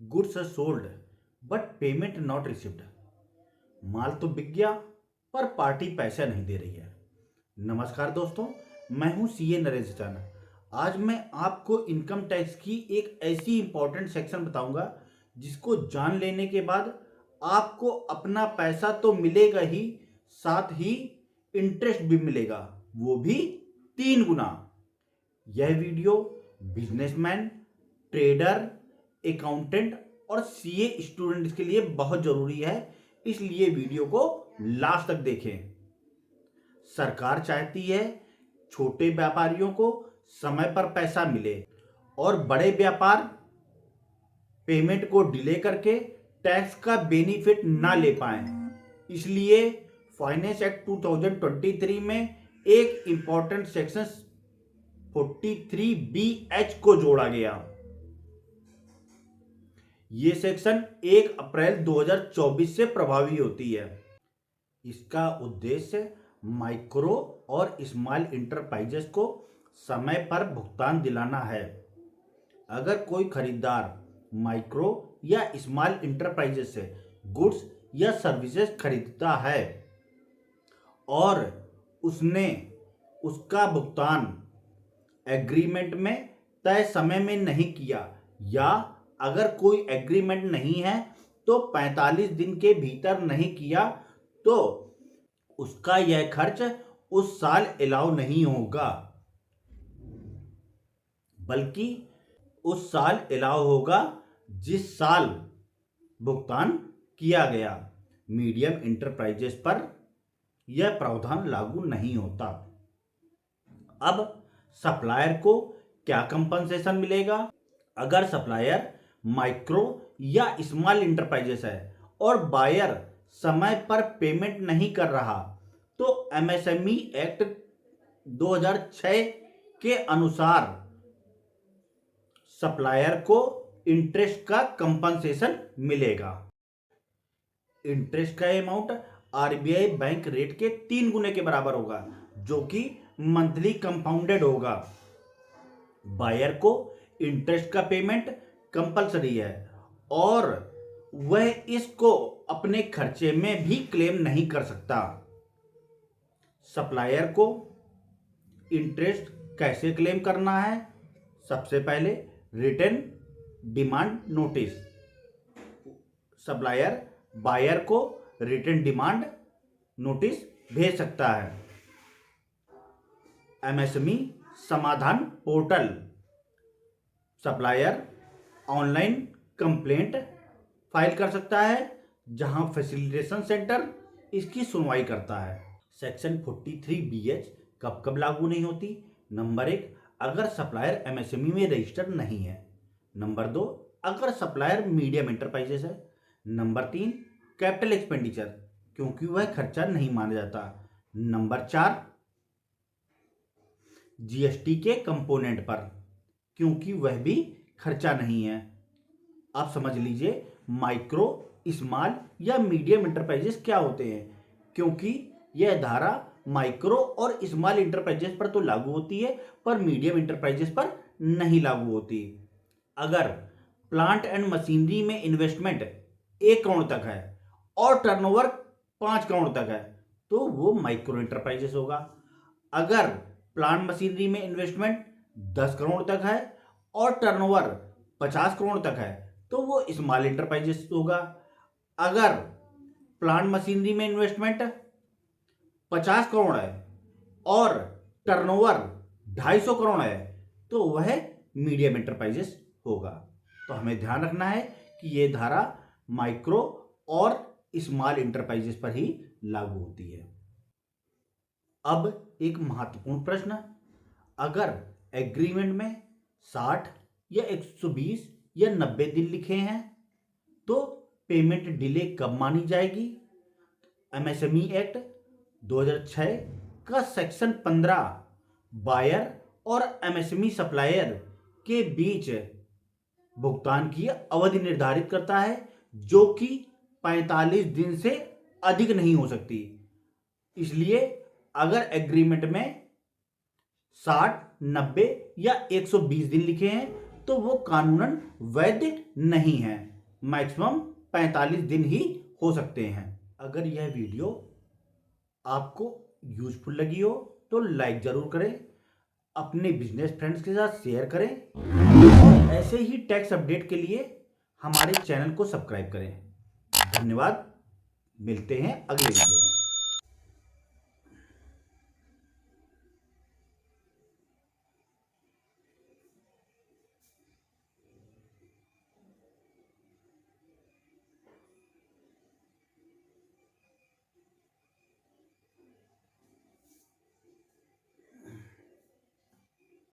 Goods sold but payment not received. माल तो बिक गया पर पार्टी पैसा नहीं दे रही है। नमस्कार दोस्तों, मैं हूं सीए नरेश चाना। आज मैं आपको इनकम टैक्स की एक ऐसी इंपॉर्टेंट सेक्शन बताऊंगा जिसको जान लेने के बाद आपको अपना पैसा तो मिलेगा ही, साथ ही इंटरेस्ट भी मिलेगा, वो भी 3 गुना। यह वीडियो बिजनेसमैन, ट्रेडर, अकाउंटेंट और सीए स्टूडेंट्स के लिए बहुत जरूरी है, इसलिए वीडियो को लास्ट तक देखें। सरकार चाहती है छोटे व्यापारियों को समय पर पैसा मिले और बड़े व्यापार पेमेंट को डिले करके टैक्स का बेनिफिट ना ले पाए। इसलिए फाइनेंस एक्ट 2023 में एक इंपॉर्टेंट सेक्शन 43BH को जोड़ा गया। ये सेक्शन 1 अप्रैल 2024 से प्रभावी होती है। इसका उद्देश्य माइक्रो और स्मॉल इंटरप्राइजेस को समय पर भुगतान दिलाना है। अगर कोई खरीदार माइक्रो या स्मॉल इंटरप्राइजेस से गुड्स या सर्विसेज खरीदता है और उसने उसका भुगतान एग्रीमेंट में तय समय में नहीं किया, या अगर कोई एग्रीमेंट नहीं है तो 45 दिन के भीतर नहीं किया, तो उसका यह खर्च उस साल अलाउ नहीं होगा, बल्कि उस साल अलाउ होगा जिस साल भुगतान किया गया। मीडियम इंटरप्राइजेस पर यह प्रावधान लागू नहीं होता। अब सप्लायर को क्या कंपनसेशन मिलेगा? अगर सप्लायर माइक्रो या स्मॉल इंटरप्राइजेस है और बायर समय पर पेमेंट नहीं कर रहा, तो एमएसएमई एक्ट 2006 के अनुसार सप्लायर को इंटरेस्ट का कंपनसेशन मिलेगा। इंटरेस्ट का अमाउंट आरबीआई बैंक रेट के 3 गुने के बराबर होगा, जो कि मंथली कंपाउंडेड होगा। बायर को इंटरेस्ट का पेमेंट कंपलसरी है और वह इसको अपने खर्चे में भी क्लेम नहीं कर सकता। सप्लायर को इंटरेस्ट कैसे क्लेम करना है? सबसे पहले written demand notice. Supplier buyer को रिटन डिमांड नोटिस भेज सकता है। MSME Samadhaan portal. Supplier online complaint file कर सकता है, जहां फैसिलिटेशन सेंटर इसकी सुनवाई करता है। सेक्शन 43BH कब कब लागू नहीं होती? नंबर 1, अगर सप्लायर एमएसएमई में रजिस्टर्ड नहीं है। नंबर 2, अगर सप्लायर मीडियम इंटरप्राइजेस है। नंबर 3, कैपिटल एक्सपेंडिचर, क्योंकि वह खर्चा नहीं माना जाता। नंबर 4, जीएसटी के कंपोनेंट पर, क्योंकि वह भी खर्चा नहीं है। आप समझ लीजिए माइक्रो, स्मॉल या मीडियम इंटरप्राइजेस क्या होते हैं, क्योंकि यह धारा माइक्रो और स्मॉल इंटरप्राइजेस पर तो लागू होती है, पर मीडियम इंटरप्राइजेस पर नहीं लागू होती। अगर प्लांट एंड मशीनरी में इन्वेस्टमेंट 1 करोड़ तक है और टर्नओवर 5 करोड़ तक है, तो वो माइक्रो इंटरप्राइजेस होगा। अगर प्लांट मशीनरी में इन्वेस्टमेंट 10 करोड़ तक है और टर्नओवर 50 करोड़ तक है, तो वो स्मॉल इंटरप्राइजेस होगा। अगर प्लांट मशीनरी में इन्वेस्टमेंट 50 करोड़ है और टर्नओवर 250 करोड़ है, तो वह मीडियम इंटरप्राइजेस होगा। तो हमें ध्यान रखना है कि यह धारा माइक्रो और स्मॉल इंटरप्राइजेस पर ही लागू होती है। अब एक महत्वपूर्ण प्रश्न, अगर एग्रीमेंट में 60 या 120 या 90 दिन लिखे हैं, तो पेमेंट डिले कब मानी जाएगी? एमएसएमई एक्ट 2006 का सेक्शन 15 बायर और एमएसएमई सप्लायर के बीच भुगतान की अवधि निर्धारित करता है, जो कि 45 दिन से अधिक नहीं हो सकती। इसलिए अगर एग्रीमेंट में 60, 90 या 120 दिन लिखे हैं, तो वो कानूनन वैध नहीं है। मैक्सिमम 45 दिन ही हो सकते हैं। अगर यह वीडियो आपको यूजफुल लगी हो तो लाइक ज़रूर करें, अपने बिजनेस फ्रेंड्स के साथ शेयर करें और ऐसे ही टैक्स अपडेट के लिए हमारे चैनल को सब्सक्राइब करें। धन्यवाद, मिलते हैं अगले वीडियो में।